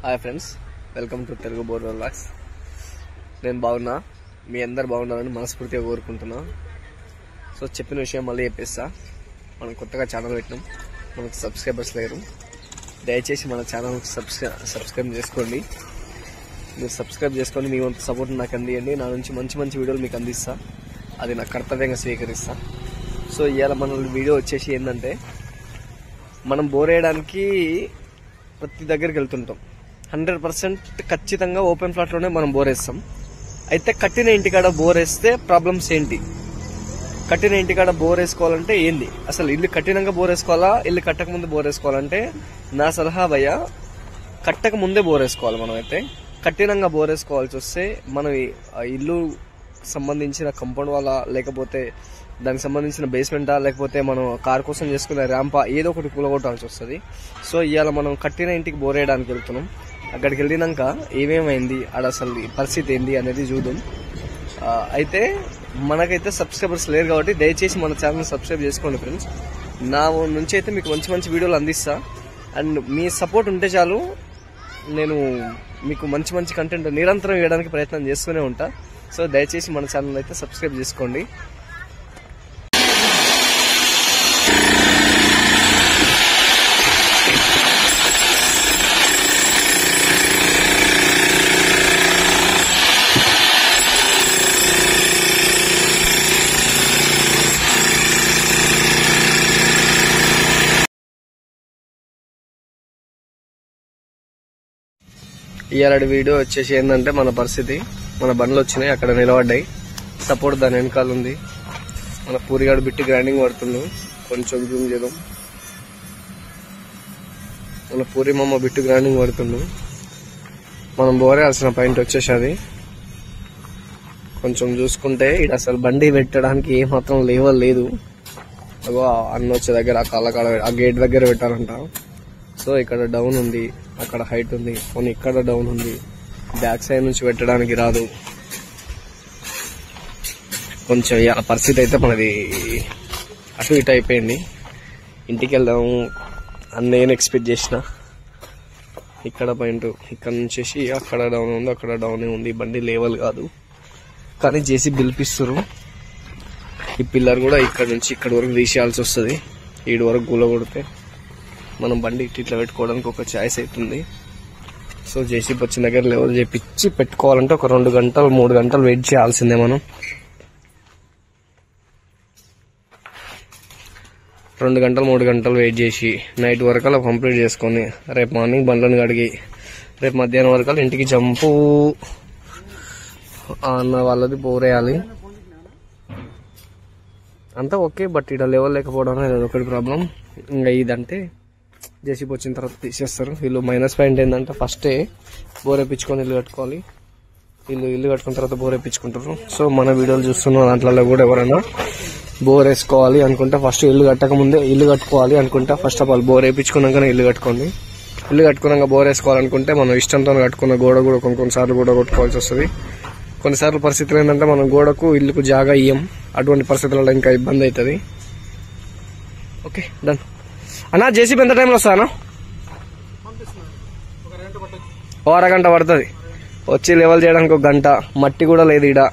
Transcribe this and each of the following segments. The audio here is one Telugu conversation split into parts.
Hi friends, welcome to Telugu bore vlogs. నేను బాగున్నా, మీ అందరు బాగున్నారని మనస్ఫూర్తిగా కోరుకుంటున్నా. సో చెప్పిన విషయం మళ్ళీ చెప్పేస్తా. మనం కొత్తగా ఛానల్ పెట్టినాం, మనకు సబ్స్క్రైబర్స్ లేరు. దయచేసి మన ఛానల్ సబ్స్క్రైబ్ చేసుకోండి. మీరు సబ్స్క్రైబ్ చేసుకొని మీ వంతు సపోర్ట్ నాకు అందియండి. నా నుంచి మంచి మంచి వీడియోలు మీకు అందిస్తా, అది నా కర్తవ్యంగా స్వీకరిస్తా. సో ఇవాళ మన వీడియో వచ్చేసి ఏంటంటే, మనం బోర్ వేయడానికి ప్రతి దగ్గరికి వెళ్తుంటాం. 100% ఖచ్చితంగా ఓపెన్ ఫ్లాట్లోనే మనం బోర్ వేస్తాం. అయితే కట్టిన ఇంటికాడ బోర్ వేస్తే ప్రాబ్లమ్స్ ఏంటి, కట్టిన ఇంటికాడ బోర్ వేసుకోవాలంటే ఏంది, అసలు ఇల్లు కట్టినాక బోర్ వేసుకోవాలా, ఇల్లు కట్టక ముందే బోర్ వేసుకోవాలంటే నా సలహా భయ్య, కట్టక ముందే బోర్ వేసుకోవాలి. మనం అయితే కట్టినంగా బోర్ వేసుకోవాల్సి వస్తే మనం ఇల్లు సంబంధించిన కంపౌండ్ వాళ్ళ, లేకపోతే దానికి సంబంధించిన బేస్మెంటా, లేకపోతే మనం కార్ కోసం చేసుకునే ర్యాంపా, ఏదో ఒకటి కూలగొట్టాల్సి వస్తుంది. సో ఇవాళ మనం కట్టిన ఇంటికి బోర్ వేయడానికి వెళ్తున్నాం. అక్కడికి వెళ్ళినాక ఏమేమైంది, ఆడ అసలు పరిస్థితి ఏంది అనేది చూద్దాం. అయితే మనకైతే సబ్స్క్రైబర్స్ లేరు కాబట్టి దయచేసి మన ఛానల్ సబ్స్క్రైబ్ చేసుకోండి ఫ్రెండ్స్. నా నుంచి అయితే మీకు మంచి మంచి వీడియోలు అందిస్తా. అండ్ మీ సపోర్ట్ ఉంటే చాలు, నేను మీకు మంచి మంచి కంటెంట్ నిరంతరం ఇవ్వడానికి ప్రయత్నం చేస్తూనే ఉంటా. సో దయచేసి మన ఛానల్ అయితే సబ్స్క్రైబ్ చేసుకోండి. ఇవాళ వీడియో వచ్చేసి ఏంటంటే, మన పరిస్థితి, మన బండ్లు వచ్చినాయి, అక్కడ నిలబడ్డాయి, సపోర్ట్ దాని వెనకాల ఉంది. మన పూరిగాడు బిట్టి గ్రైండింగ్ పడుతుండు, కొంచెం జూమ్ చేద్దాం. మన పూరి మామ బిట్టు గ్రైండింగ్ పడుతుండు. మనం బోరేయాల్సిన పాయింట్ వచ్చేసి అది కొంచెం చూసుకుంటే, ఇది అసలు బండి పెట్టడానికి ఏమాత్రం లేవల్ లేదు. అగో అన్న వచ్చే దగ్గర ఆ కాళ్ళ ఆ గేట్ దగ్గర పెట్టాలంట. సో ఇక్కడ డౌన్ ఉంది, అక్కడ హైట్ ఉంది, కొన్ని ఇక్కడ డౌన్ ఉంది, బ్యాక్ సైడ్ నుంచి పెట్టడానికి రాదు. కొంచెం పరిస్థితి అయితే మనది అటు ఇటు అయిపోయింది. ఇంటికి వెళ్దాము అని నేను ఎక్స్పెక్ట్ చేసిన. ఇక్కడ పాయింట్ ఇక్కడ నుంచి అక్కడ డౌన్ ఉంది, అక్కడ డౌన్ ఉంది, బండి లేవల్ కాదు. కానీ జేసీ పిలిపిస్తారు. ఈ పిల్లర్ కూడా ఇక్కడ నుంచి ఇక్కడ వరకు తీసేయాల్సి వస్తుంది. ఈడు వరకు గూల కొడితే మనం బండి ఇట్లా పెట్టుకోవడానికి ఒక ఛాయిస్ అవుతుంది. సో జేసీబీ వచ్చిన దగ్గర లెవెల్ చేపించి పెట్టుకోవాలంటే ఒక 2 గంటలు 3 గంటలు వెయిట్ చేయాల్సిందే. మనం 2 గంటలు 3 గంటలు వెయిట్ చేసి నైట్ వరకు అలా కంప్లీట్ చేసుకొని రేపు మార్నింగ్ బండ్లను కడిగి రేపు మధ్యాహ్నం వరకు ఇంటికి జంపు అన్న వాళ్ళది బోరేయాలి. అంతా ఓకే, బట్ ఇక్కడ లెవెల్ లేకపోవడం అనేది ఒకటి ప్రాబ్లం. ఇంకా ఇదంటే జేసీబీ వచ్చిన తర్వాత తీసేస్తారు. వీళ్ళు మైనస్ పాయింట్ ఏంటంటే, ఫస్టే బోర్ వేయించుకొని ఇల్లు కట్టుకోవాలి. వీళ్ళు ఇల్లు కట్టుకున్న తర్వాత బోర్ వేయించుకుంటారు. సో మన వీడియోలు చూస్తున్న దాంట్లో కూడా ఎవరైనా బోర్ వేసుకోవాలి అనుకుంటే ఫస్ట్ ఇల్లు కట్టక ముందే ఇల్లు కట్టుకోవాలి అనుకుంటే, ఫస్ట్ ఆఫ్ ఆల్ బోర్ వేయించుకున్నాకనే ఇల్లు కట్టుకోండి. ఇల్లు కట్టుకున్నాక బోర్ వేసుకోవాలనుకుంటే మనం ఇష్టంతో కట్టుకున్న గోడ కూడా కొన్నిసార్లు కూడా కొట్టుకోవాల్సి వస్తుంది. కొన్నిసార్లు పరిస్థితులు ఏంటంటే, మనం గోడకు ఇల్లుకు జాగా ఇయ్యం. అటువంటి పరిస్థితులలో ఇంకా ఇబ్బంది అవుతుంది. ఓకే డన్ అన్నా. జేసీబీ ఎంత టైంలో వస్తానా? ఓ అరగంట పడుతుంది వచ్చి లెవెల్ చేయడానికి, 1 గంట. మట్టి కూడా లేదు ఈడ.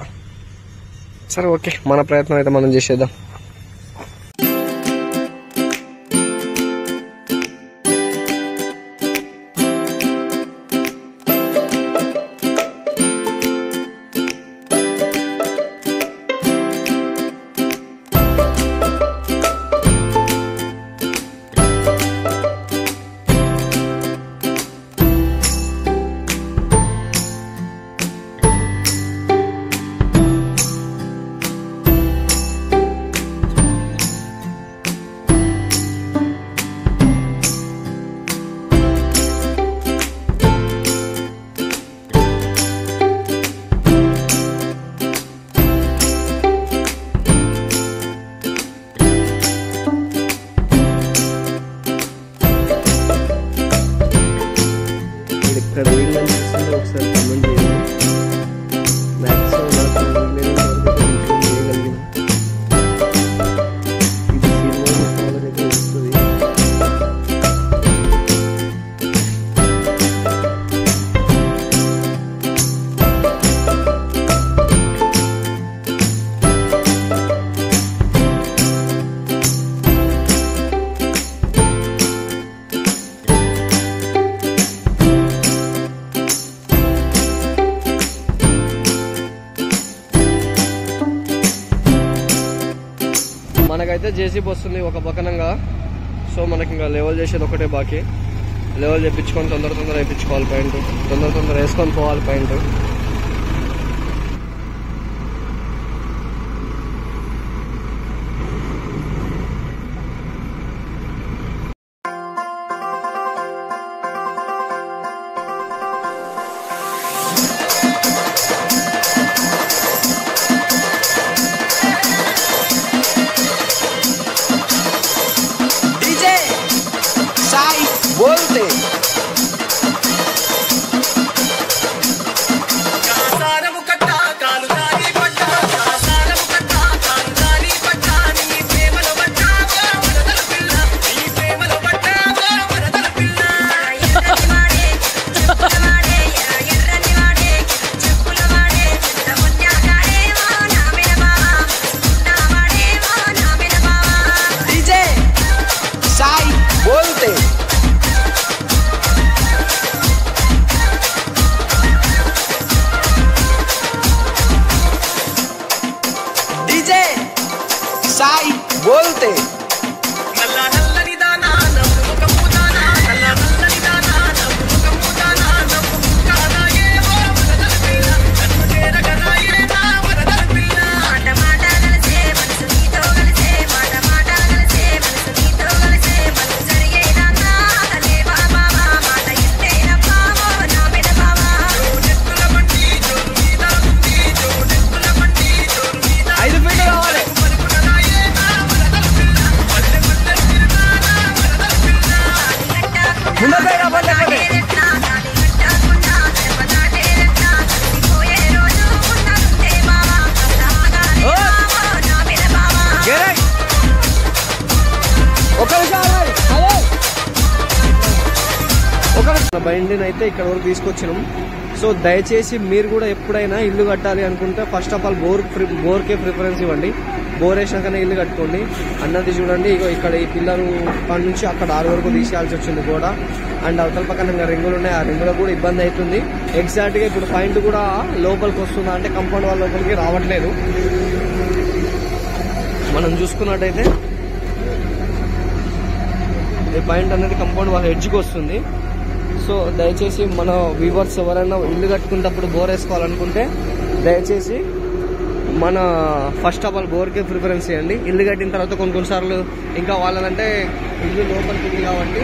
సరే ఓకే, మన ప్రయత్నం అయితే మనం చేసేద్దాం. ఇక్కడ వీడియో చూస్తుంటే ఒకసారి కమెంట్ చేయండి. మ్యాక్సిమం నాకు చేయగలిగిన ఇది సినిమా అయితే వస్తుంది. అయితే జేసీబీ వస్తుంది ఒక పక్కనంగా. సో మనకి ఇంకా లెవెల్ చేసేది ఒకటే బాకీ. లెవెల్ చేయించుకొని తొందర వేయించుకోవాలి పాయింట్, తొందర వేసుకొని పోవాలి పాయింట్. बोलते डीजे साई बोलते साई बोलते బండిని అయితే ఇక్కడ వరకు తీసుకొచ్చినాం. సో దయచేసి మీరు కూడా ఎప్పుడైనా ఇల్లు కట్టాలి అనుకుంటే ఫస్ట్ ఆఫ్ ఆల్ బోర్కే ప్రిఫరెన్స్ ఇవ్వండి. బోర్ వేసినాకనే ఇల్లు కట్టుకోండి. అన్నది చూడండి, ఇగో ఇక్కడ ఈ పిల్లలు పని నుంచి అక్కడ 6 వరకు తీసేయాల్సి వచ్చింది కూడా. అండ్ అవతల పక్కన రింగులు ఉన్నాయి, ఆ రింగులకు కూడా ఇబ్బంది అవుతుంది. ఎగ్జాక్ట్ గా ఇప్పుడు పాయింట్ కూడా లోపలికి వస్తుందా అంటే కంపౌండ్ వాళ్ళ లోపలికి రావట్లేదు. మనం చూసుకున్నట్టయితే ఈ పాయింట్ అనేది కంపౌండ్ వాళ్ళ ఎడ్జ్కి వస్తుంది. సో దయచేసి మన వ్యూవర్స్ ఎవరైనా ఇల్లు కట్టుకునేటప్పుడు బోర్ వేసుకోవాలనుకుంటే దయచేసి మన ఫస్ట్ ఆఫ్ ఆల్ బోర్కే ప్రిఫరెన్స్ చేయండి. ఇల్లు కట్టిన తర్వాత కొన్నిసార్లు ఇంకా వాళ్ళదంటే ఇల్లు లోపలికి ఉంది కాబట్టి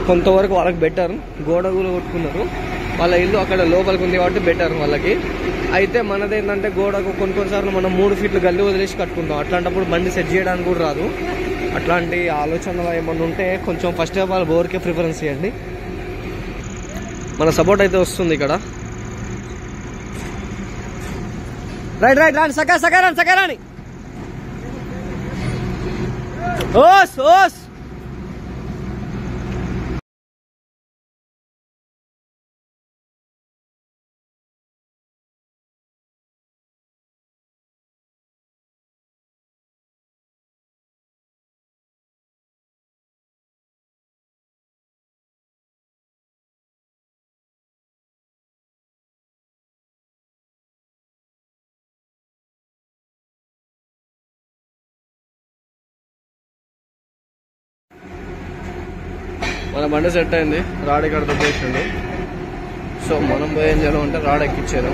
కొంతవరకు వాళ్ళకి బెటర్. గోడగులు కొట్టుకున్నారు, వాళ్ళ ఇల్లు అక్కడ లోపలికి ఉంది కాబట్టి బెటర్ వాళ్ళకి. అయితే మనదేంటంటే గోడకు కొన్నిసార్లు మనం 3 ఫీట్లు గల్లి వదిలేసి కట్టుకుంటాం. అట్లాంటప్పుడు బండి సెట్ చేయడానికి కూడా రాదు. అట్లాంటి ఆలోచనలు ఏమన్నా ఉంటే కొంచెం ఫస్ట్ ఆఫ్ ఆల్ బోర్కే ప్రిఫరెన్స్ చేయండి. మన సపోర్ట్ అయితే వస్తుంది ఇక్కడ. రైట్ రాండి సకారాని ఓస్ మన బండి సెట్ అయింది. రాడ్ ఇక్కడ దొబ్బేసిండు. సో మనం పోయి ఏం చేయాలి అంటే రాడ్ ఎక్కించారు.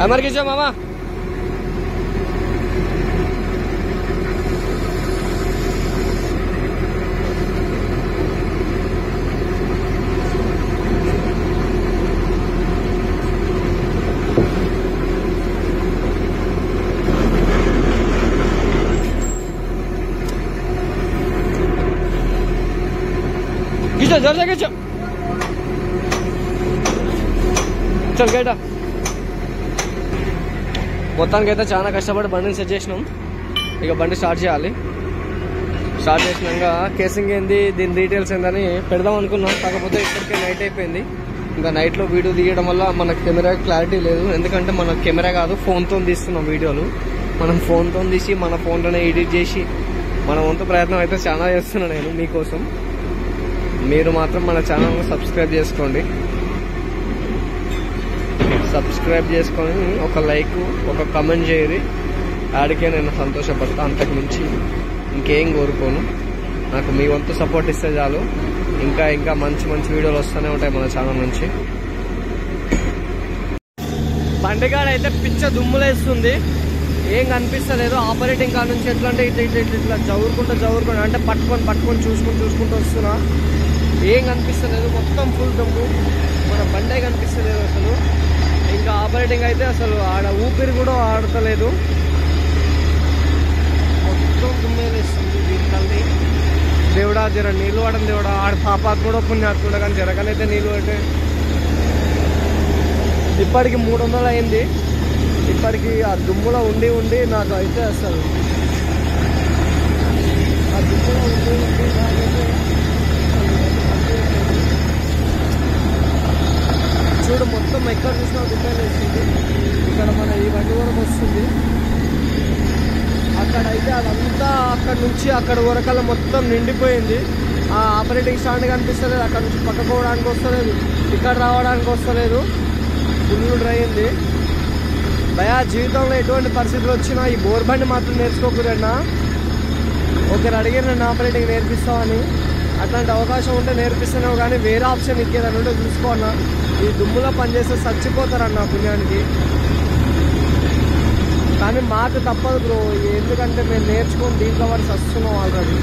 हमारे किसे मामा खींचो जोर से खींचो चल गैटा మొత్తానికి అయితే చాలా కష్టపడి బండిని సెట్ చేసినాం. ఇక బండి స్టార్ట్ చేయాలి. స్టార్ట్ చేసినాక కేసింగ్ ఏంది, దీని డీటెయిల్స్ ఏందని పెడదాం అనుకున్నాం. కాకపోతే ఇప్పటికే నైట్ అయిపోయింది. ఇంకా నైట్లో వీడియో తీయడం వల్ల మన కెమెరా క్లారిటీ లేదు. ఎందుకంటే మన కెమెరా కాదు, ఫోన్తో తీస్తున్నాం వీడియోలు. మనం ఫోన్తో తీసి మన ఫోన్లోనే ఎడిట్ చేసి మన వంతు ప్రయత్నం అయితే చాలా చేస్తున్నాను నేను మీకోసం. మీరు మాత్రం మన ఛానల్ని సబ్స్క్రైబ్ చేసుకోండి. సబ్స్క్రైబ్ చేసుకొని ఒక లైక్, ఒక కమెంట్ చేయరి. ఆడికే నేను సంతోషపడతా, అంతకు మించి ఇంకేం కోరుకోను. నాకు మీ వంతు సపోర్ట్ ఇస్తే చాలు. ఇంకా ఇంకా మంచి మంచి వీడియోలు వస్తూనే ఉంటాయి మన ఛానల్ నుంచి. బండిగాడ అయితే పిచ్చ దుమ్ములేస్తుంది, ఏం కనిపిస్తలేదు. ఆపరేటింగ్ కాడ నుంచి ఎట్లా అంటే ఇట్లా జవురుకుంటూ అంటే పట్టుకొని చూసుకుంటూ వస్తున్నా. ఏం కనిపిస్తలేదు, మొత్తం ఫుల్ దుమ్ము. మన బండే కనిపిస్తలేదు అసలు. ఇంకా ఆపరేటింగ్ అయితే అసలు ఆడ ఊపిరి కూడా ఆడతలేదు, మొత్తం దుమ్మేలేస్తుంది వీటికల్ని. దేవుడా జర నీళ్ళు వాడడం, దేవుడా ఆడ పాపాత్ముడో పుణ్యాత్ముడో కానీ జరగనైతే నీళ్ళు అంటే. ఇప్పటికి 300 అయింది. ఇప్పటికి ఆ దుమ్ములో ఉండి నాకు అయితే అసలు ఆ దుమ్ములో ఉండి నాకైతే చూడు మొత్తం ఎక్కడ చూసినా దుమ్మేలేస్తుంది. ఇక్కడ మన ఈ బండి వరకు వస్తుంది. అక్కడైతే అదంతా అక్కడ నుంచి అక్కడ వరకల్లా మొత్తం నిండిపోయింది. ఆ ఆపరేటింగ్ స్టాండ్ కనిపిస్తలేదు, అక్కడ నుంచి పట్టుకోవడానికి వస్తలేదు, ఇక్కడ రావడానికి వస్తలేదు. ఫుల్ డ్రై అయింది భయా. జీవితంలో ఎటువంటి పరిస్థితులు వచ్చినా ఈ బోర్ బండి మాత్రం నేర్చుకోకూడదన్నా. ఒకరు అడిగారు నన్ను ఆపరేటింగ్ నేర్పిస్తామని. అట్లాంటి అవకాశం ఉంటే నేర్పిస్తున్నావు, కానీ వేరే ఆప్షన్ ఇంకేదన్నా ఉంటే చూసుకోన్నా. ఈ దుమ్ములో పనిచేస్తే చచ్చిపోతారన్న పుణ్యానికి. కానీ మాకు తప్పదు బ్రో, ఎందుకంటే మేము నేర్చుకొని దీంట్లో వాడికి వస్తున్నాం ఆల్రెడీ.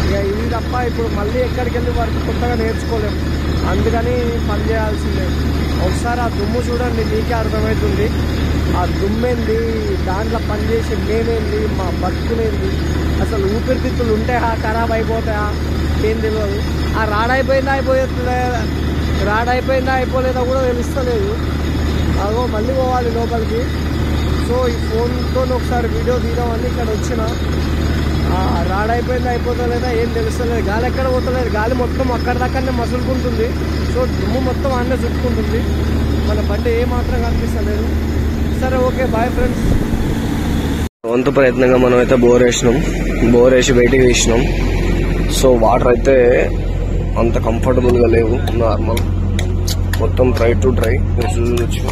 ఇక ఇది తప్ప ఇప్పుడు మళ్ళీ ఎక్కడికి వెళ్ళి వారికి కొత్తగా నేర్చుకోలేము. అందుకని పని చేయాల్సిందే. ఒకసారి ఆ దుమ్ము చూడండి, మీకే అర్థమవుతుంది. ఆ దుమ్మేంది, దాంట్లో పనిచేసి మేమేంది, మా బతుకునేంది, అసలు ఊపిరితిత్తులు ఉంటాయా, ఖరాబ్ అయిపోతాయా ఏం తెలియదు. ఆ రాడైపోయిందా అయిపోలేదా కూడా తెలుస్తలేదు. అదో మళ్ళీ పోవాలి లోపలికి. సో ఈ ఫోన్తో ఒకసారి వీడియో తీద్దామని ఇక్కడ వచ్చిన. రాడైపోయిందా అయిపోతలేదా ఏం తెలుస్తలేదు. గాలి ఎక్కడ పోతలేదు, గాలి మొత్తం అక్కడ దాకానే మసులుకుంటుంది. సో దుమ్ము మొత్తం అన్నే చుట్టుకుంటుంది. మన బండి ఏమాత్రం కనిపిస్తలేదు. సరే ఓకే, బాయ్ ఫ్రెండ్స్. వంతు ప్రయత్నంగా మనం అయితే బోర్ వేసి బయటికి తీసినాం. సో వాటర్ అయితే అంత కంఫర్టబుల్గా లేవు, నార్మల్ మొత్తం డ్రై టు డ్రై. మీరు చూడొచ్చు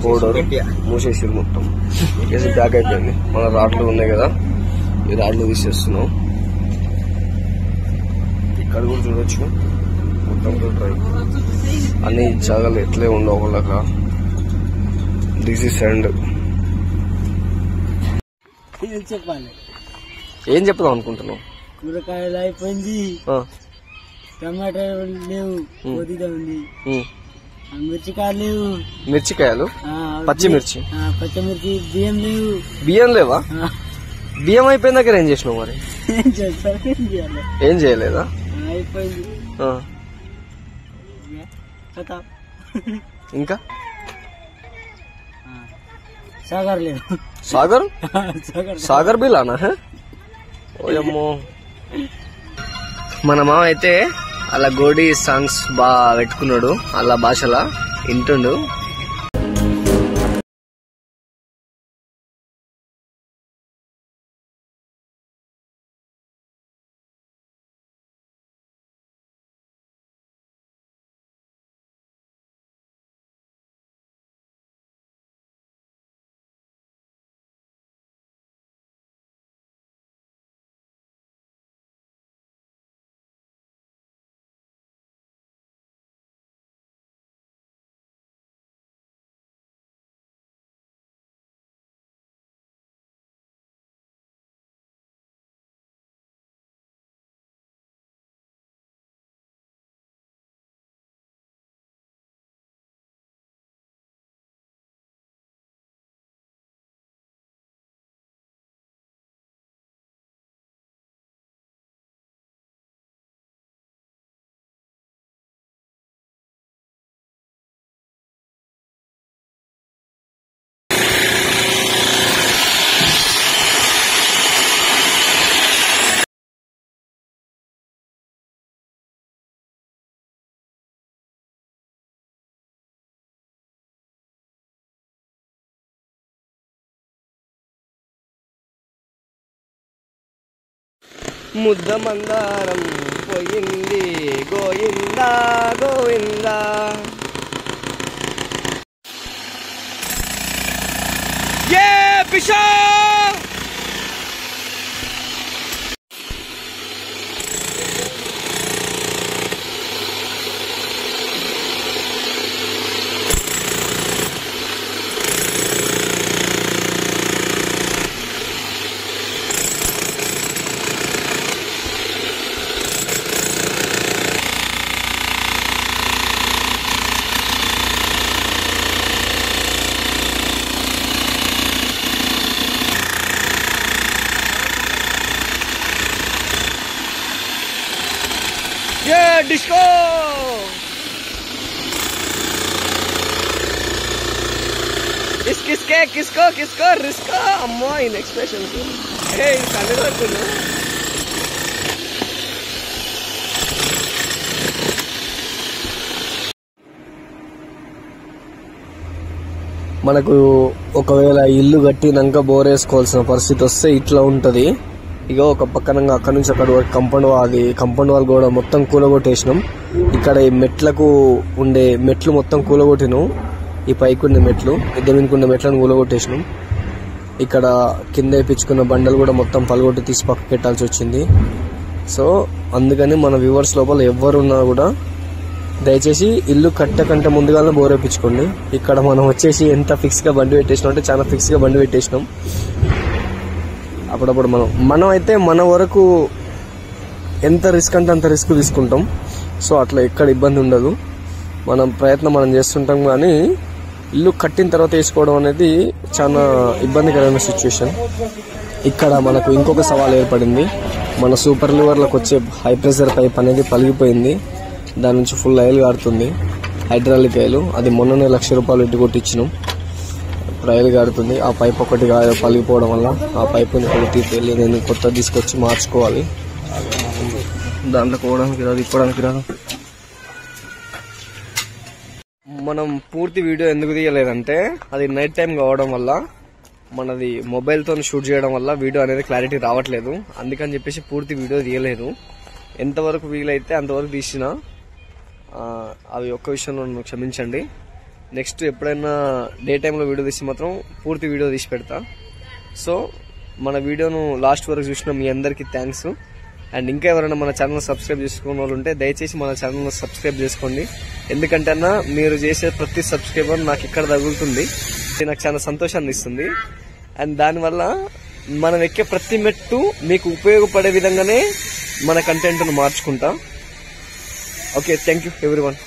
బోర్డర్ మూసేసారు మొత్తం, వేసి ప్యాక్ అయిపోయింది. మన రాడ్లు ఉన్నాయి కదా, ఈ రాడ్లు తీసేస్తున్నాం. ఇక్కడ కూడా చూడొచ్చు మొత్తం డ్రై. అన్ని జాగాలు ఎట్లే ఉండవు ఒకళ్ళక. దిస్ ఇస్ అండ్ చెప్పాలి. ఏం చెప్దాం అనుకుంటున్నావు? కూరగాయలు అయిపోయింది, టమాటాలు లేవు, కొద్దిగా ఉంది, మిర్చికాయలు లేవు. మిర్చికాయలు, పచ్చిమిర్చి, పచ్చిమిర్చి, బియ్యం లేవు. బియ్యం లేవా? బియ్యం అయిపోయిన దగ్గర ఏం చేసినావు మరి? ఏం చేయలేదా? అయిపోయింది. ఇంకా సాగర్ లేదు. సాగర్ బిలానా? ఓయమ్మో. మన మామ అయితే అలా గోడి సాంగ్స్ బాగా పెట్టుకున్నాడు, అలా భాషలా వింటుండు. ముద్ద మందారం పోయింది గోయిందా గోవిందా. ఏ పిషా डिस्को किसके किसको किसको रिस्को अम्मा इन एक्सप्रेशन మనకు ఒకవేళ ఇల్లు కట్టినాక బోర్ వేసుకోవాల్సిన పరిస్థితి వస్తే ఇట్లా ఉంటది. ఇగో ఒక పక్కన అక్కడ నుంచి అక్కడ కంపౌండ్ వాల్ కూడా మొత్తం కూలగొట్టేసినాం. ఇక్కడ ఈ మెట్లకు ఉండే మెట్లు మొత్తం కూలగొట్టినాం. ఈ పైకి ఉండే మెట్లు ఇద్దరుకున్న మెట్లను కూలగొట్టేసినాం. ఇక్కడ కింద వేయించుకున్న బండలు కూడా మొత్తం పలగొట్టి తీసి పక్కకు పెట్టాల్సి వచ్చింది. సో అందుకని మన వ్యూవర్స్ లోపల ఎవరున్నా కూడా దయచేసి ఇల్లు కట్టకంటే ముందుగానే బోర్ వేయించుకోండి. ఇక్కడ మనం వచ్చేసి ఎంత ఫిక్స్ గా బండి పెట్టేసినాం అంటే చాలా ఫిక్స్ గా బండి పెట్టేసినాం. అప్పుడప్పుడు మనం అయితే మన వరకు ఎంత రిస్క్ అంటే అంత రిస్క్ తీసుకుంటాం. సో అట్లా ఎక్కడ ఇబ్బంది ఉండదు. మనం ప్రయత్నం మనం చేస్తుంటాం, కానీ ఇల్లు కట్టిన తర్వాత వేసుకోవడం అనేది చాలా ఇబ్బందికరమైన సిచ్యువేషన్. ఇక్కడ మనకు ఇంకొక సవాల్ ఏర్పడింది. మన సూపర్ లివర్లకు వచ్చే హై ప్రెషర్ పైప్ అనేది పలిగిపోయింది. దాని నుంచి ఫుల్ ఆయిల్ కారుతుంది, హైడ్రాలిక్ ఆయిల్. అది మొన్ననే ₹1,00,000 పెట్టి కొట్టించినాం. రైలు గాడుతుంది. ఆ పైప్ ఒకటి పలిగిపోవడం వల్ల ఆ పైపుని తీసి నేను కొత్త తీసుకొచ్చి మార్చుకోవాలి. దాంట్లో పోవడానికి రాదు, ఇప్పడానికి రాదు. మనం పూర్తి వీడియో ఎందుకు తీయలేదంటే అది నైట్ టైం కావడం వల్ల, మనది మొబైల్ తో షూట్ చేయడం వల్ల వీడియో అనేది క్లారిటీ రావట్లేదు. అందుకని చెప్పేసి పూర్తి వీడియో తీయలేదు. ఎంతవరకు వీలైతే అంతవరకు తీసిన. అవి ఒక్క విషయంలో నన్ను క్షమించండి. నెక్స్ట్ ఎప్పుడైనా డే టైంలో వీడియో తీసి మాత్రం పూర్తి వీడియో తీసి పెడతా. సో మన వీడియోను లాస్ట్ వరకు చూసిన మీ అందరికీ థ్యాంక్స్. అండ్ ఇంకా ఎవరైనా మన ఛానల్ సబ్స్క్రైబ్ చేసుకున్న వాళ్ళు ఉంటే దయచేసి మన ఛానల్ సబ్స్క్రైబ్ చేసుకోండి. ఎందుకంటే అన్న మీరు చేసే ప్రతి సబ్స్క్రైబర్ నాకు ఇక్కడ తగులుతుంది. ఇది నాకు చాలా సంతోషాన్ని ఇస్తుంది. అండ్ దానివల్ల మనం ఎక్కే ప్రతి మెట్టు మీకు ఉపయోగపడే విధంగానే మన కంటెంట్ను మార్చుకుంటా. Okay, thank you everyone.